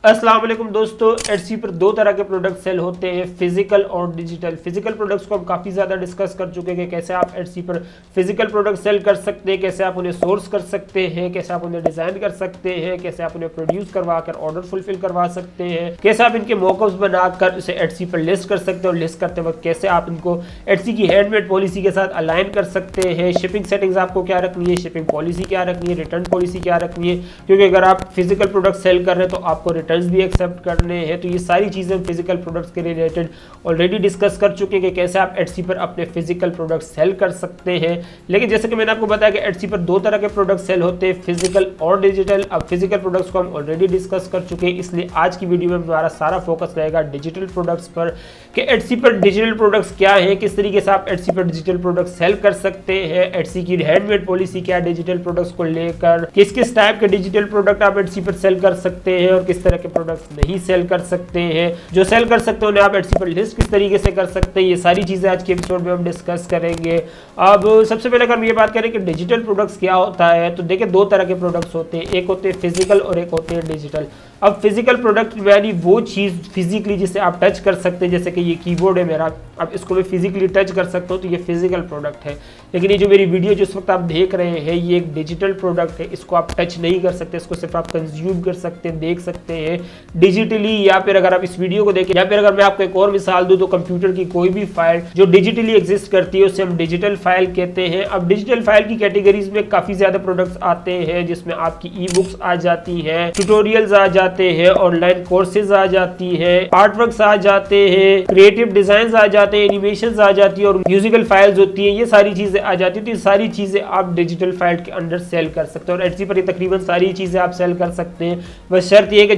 अस्सलाम वालेकुम दोस्तों, एटसी पर दो तरह के प्रोडक्ट सेल होते हैं, फिजिकल और डिजिटल। फिजिकल प्रोडक्ट्स को हम काफ़ी ज़्यादा डिस्कस कर चुके हैं कि कैसे आप एटसी पर फिजिकल प्रोडक्ट सेल कर सकते हैं, कैसे आप उन्हें सोर्स कर सकते हैं, कैसे आप उन्हें डिज़ाइन कर सकते हैं, कैसे आप उन्हें प्रोड्यूस करवा कर ऑर्डर फुलफिल करवा सकते हैं, कैसे आप इनके मॉकअप्स बनाकर उसे एटसी पर लिस्ट कर सकते हैं और लिस्ट करते वक्त कैसे आप इनको एटसी की हैंडमेड पॉलिसी के साथ अलाइन कर सकते हैं। शिपिंग सेटिंग्स आपको क्या रखनी है, शिपिंग पॉलिसी क्या रखनी है, रिटर्न पॉलिसी क्या रखनी है, क्योंकि अगर आप फिजिकल प्रोडक्ट सेल कर रहे हैं तो आपको रिटर्न भी एक्सेप्ट करने हैं। तो ये सारी चीज़ें फिजिकल प्रोडक्ट्स के रिलेटेड ऑलरेडी डिस्कस कर चुके हैं कि कैसे आप एटसी पर अपने फिजिकल प्रोडक्ट सेल कर सकते हैं। लेकिन जैसे कि मैंने आपको बताया कि एटसी पर दो तरह के प्रोडक्ट सेल होते हैं, फिजिकल और डिजिटल। अब फिजिकल प्रोडक्ट्स को हम ऑलरेडी डिस्कस कर चुके हैं, इसलिए आज की वीडियो में हमारा सारा फोकस रहेगा डिजिटल प्रोडक्ट्स पर कि एटसी पर डिजिटल प्रोडक्ट्स क्या है, किस तरीके से आप एटसी पर डिजिटल प्रोडक्ट सेल कर सकते हैं, एटसी की हैंडमेड पॉलिसी क्या है डिजिटल प्रोडक्ट्स को लेकर, किस किस टाइप के डिजिटल प्रोडक्ट आप एटसी पर सेल कर सकते हैं और किस तरह के प्रोडक्ट्स नहीं सेल कर सकते हैं। जो सेल कर सकते हैं उन्हें आप एटसी पर लिस्ट किस तरीके से कर सकते हैं, ये सारी चीजें आज के एपिसोड में हम डिस्कस करेंगे। अब सबसे पहले अगर हम ये बात करें कि डिजिटल प्रोडक्ट्स क्या होता है, तो देखिए दो तरह के प्रोडक्ट्स होते हैं, एक होते हैं फिजिकल और एक होते हैं डिजिटल। अब फिजिकल प्रोडक्ट यानी वो चीज़ फिजिकली जिसे आप टच कर सकते हैं, जैसे कि ये कीबोर्ड है मेरा, अब इसको मैं फिजिकली टच कर सकता हूँ तो ये फिजिकल प्रोडक्ट है। लेकिन ये जो मेरी वीडियो जिस वक्त आप देख रहे हैं ये एक डिजिटल प्रोडक्ट है, इसको आप टच नहीं कर सकते, इसको सिर्फ आप कंज्यूम कर सकते हैं, देख सकते हैं डिजिटली। या फिर अगर आप इस वीडियो को देखें, या फिर अगर मैं आपको एक और मिसाल दूं तो कंप्यूटर की कोई भी फाइल जो डिजिटली एग्जिस्ट करती है उसे हम डिजिटल फाइल कहते हैं। अब डिजिटल फाइल की कैटेगरीज में काफी ज्यादा प्रोडक्ट्स आते हैं, जिसमें आपकी ई बुक्स आ जाती हैं, ट्यूटोरियल्स आ जाते हैं, ऑनलाइन कोर्सेज आ जाती है, आर्टवर्क्स आ जाते हैं, क्रिएटिव डिजाइन आ जाते हैं, एनिमेशन आ जाती है और म्यूजिकल फाइल्स होती हैं, ये सारी चीजें आ जाती है। तो ये सारी चीजें आप डिजिटल फाइल के अंदर सेल कर सकते हैं और एटसी पर ये तकरीबन सारी चीजें आप सेल कर सकते हैं। बस शर्त ये है कि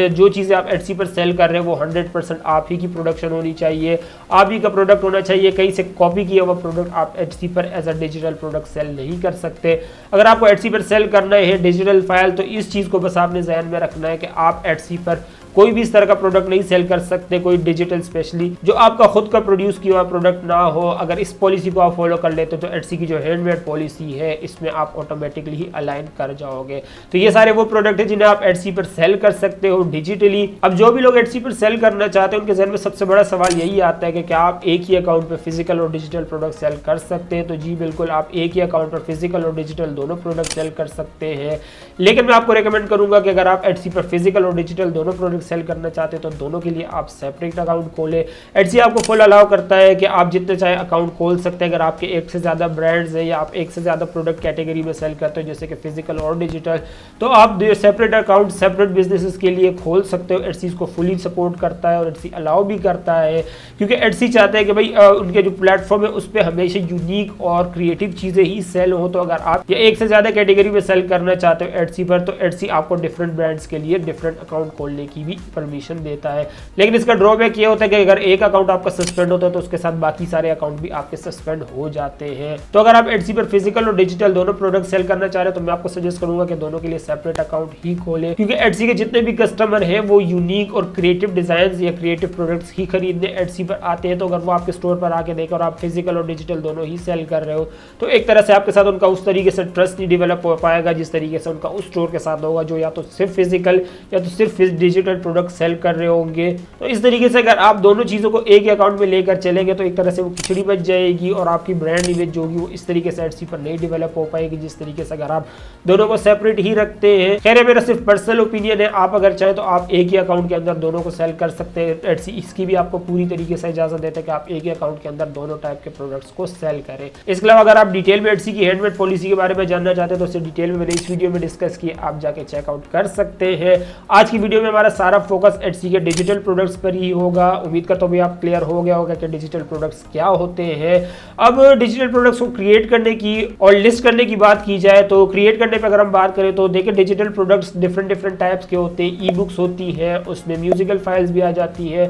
जो चीजें आप एटसी पर सेल कर रहे हैं वो 100% आप ही की प्रोडक्शन होनी चाहिए, आप ही का प्रोडक्ट होना चाहिए। कहीं से कॉपी किया हुआ प्रोडक्ट आप एटसी पर as a digital product sale नहीं कर सकते। अगर आपको एटसी पर सेल करना है डिजिटल फाइल तो इस चीज को बस आपने ध्यान में रखना है कि आप एटसी पर कोई भी इस तरह का प्रोडक्ट नहीं सेल कर सकते, कोई डिजिटल स्पेशली जो आपका खुद का प्रोड्यूस किया हुआ प्रोडक्ट ना हो। अगर इस पॉलिसी को आप फॉलो कर लेते तो एटसी की जो हैंडमेड पॉलिसी है इसमें आप ऑटोमेटिकली ही अलाइन कर जाओगे। तो ये सारे वो प्रोडक्ट है जिन्हें आप एटसी पर सेल कर सकते हो डिजिटली। अब जो भी लोग एटसी पर सेल करना चाहते हैं उनके जहन में सबसे बड़ा सवाल यही आता है कि क्या आप एक ही अकाउंट पर फिजिकल और डिजिटल प्रोडक्ट सेल कर सकते हैं। तो जी बिल्कुल, आप एक ही अकाउंट पर फिजिकल और डिजिटल दोनों प्रोडक्ट सेल कर सकते हैं। लेकिन मैं आपको रिकमेंड करूंगा कि अगर आप एटसी पर फिजिकल और डिजिटल दोनों प्रोडक्ट सेल करना चाहते हैं तो दोनों के लिए आप सेपरेट अकाउंट खोलें। एटसी आपको फुल अलाउ करता है कि आप जितने चाहे अकाउंट खोल सकते हैं। अगर आपके एक से ज्यादा ब्रांड्स हैं या आप एक से ज्यादा प्रोडक्ट कैटेगरी में सेल करते हो जैसे कि फिजिकल और डिजिटल, तो आप सेपरेट अकाउंट सेपरेट बिजनेसेस के लिए खोल सकते हो। एटसी इसको फुली सपोर्ट करता है और एटसी अलाउ भी करता है, क्योंकि एटसी चाहता है कि भाई उनके जो प्लेटफॉर्म है उस पर हमेशा यूनिक और क्रिएटिव चीजें ही सेल हो। तो अगर आप एक से ज्यादा कैटेगरी में सेल करना चाहते हो एटसी पर तो एटसी आपको डिफरेंट ब्रांड्स के लिए डिफरेंट अकाउंट खोलने की भी परमिशन देता है। लेकिन इसका ड्रॉबैक ये होता है कि अगर एक अकाउंट आपका सस्पेंड होता है तो उसके साथ बाकी सारे अकाउंट भी आपके सस्पेंड हो जाते हैं। तो अगर आप एटसी पर फिजिकल और डिजिटल दोनों प्रोडक्ट सेल करना चाह रहे हैं तो मैं आपको सजेस्ट करूंगा कि दोनों के लिए सेपरेट अकाउंट ही खोलें, क्योंकि एटसी के जितने भी कस्टमर हैं वो यूनिक और क्रिएटिव डिजाइन या क्रिएटिव प्रोडक्ट्स ही खरीदने एटसी पर आते हैं। तो अगर वो आपके स्टोर पर आके देखें और आप फिजिकल और डिजिटल दोनों ही सेल कर रहे हो तो एक तरह से आपके साथ उनका उस तरीके से ट्रस्ट नहीं डेवलप हो पाएगा जिस तरीके से उनका उस स्टोर के साथ होगा जो या तो सिर्फ फिजिकल या तो सिर्फ डिजिटल प्रोडक्ट सेल कर रहे होंगे। तो इस तरीके से अगर आप दोनों चीजों को एक ही अकाउंट में लेकर चलेंगे तो एक तरह से वो खिचड़ी बच जाएगी और आपकी ब्रांड इमेज जो होगी वो इस तरीके से एटसी पर नहीं डेवलप हो पाएगी जिस तरीके से अगर आप दोनों को सेपरेट ही रखते हैं। खैर ये मेरा सिर्फ पर्सनल ओपिनियन है, आप अगर चाहें तो आप एक ही अकाउंट के अंदर दोनों को सेल कर सकते हैं। एटसी इसकी भी आपको पूरी तरीके से इजाजत देता है कि आप एक ही अकाउंट के अंदर दोनों टाइप के प्रोडक्ट्स को सेल करें। इसके अलावा अगर आप डिटेल में एटसी की हैंडमेड पॉलिसी के बारे में जानना चाहते हैं तो उसे डिटेल में मैंने इस वीडियो में डिस्कस किया, आप जाके चेकआउट कर सकते हैं। आज की वीडियो में हमारा सारा फोकस एटसी के डिजिटल प्रोडक्ट्स पर ही होगा। उम्मीद करता हूं भी आप क्लियर हो गया होगा कि डिजिटल प्रोडक्ट्स क्या होते हैं। अब डिजिटल प्रोडक्ट्स को क्रिएट करने की और लिस्ट करने की बात की जाए तो क्रिएट करने पे अगर हम बात करें तो देखिए डिजिटल प्रोडक्ट्स डिफरेंट टाइप्स के होते हैं। ई बुक्स होती है, उसमें म्यूजिकल फाइल्स भी आ जाती है,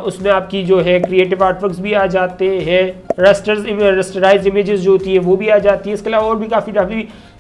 उसमें आपकी जो है क्रिएटिव आर्टवर्क्स भी आ जाते हैं, रस्टराइज्ड इमेजेस जो होती है वो भी आ जाती है। इसके अलावा और भी काफ़ी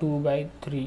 2/3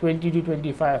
20 to 25.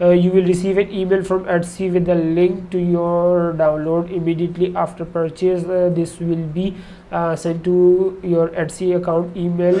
you will receive an email from Etsy with a link to your download immediately after purchase. This will be sent to your Etsy account email.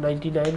99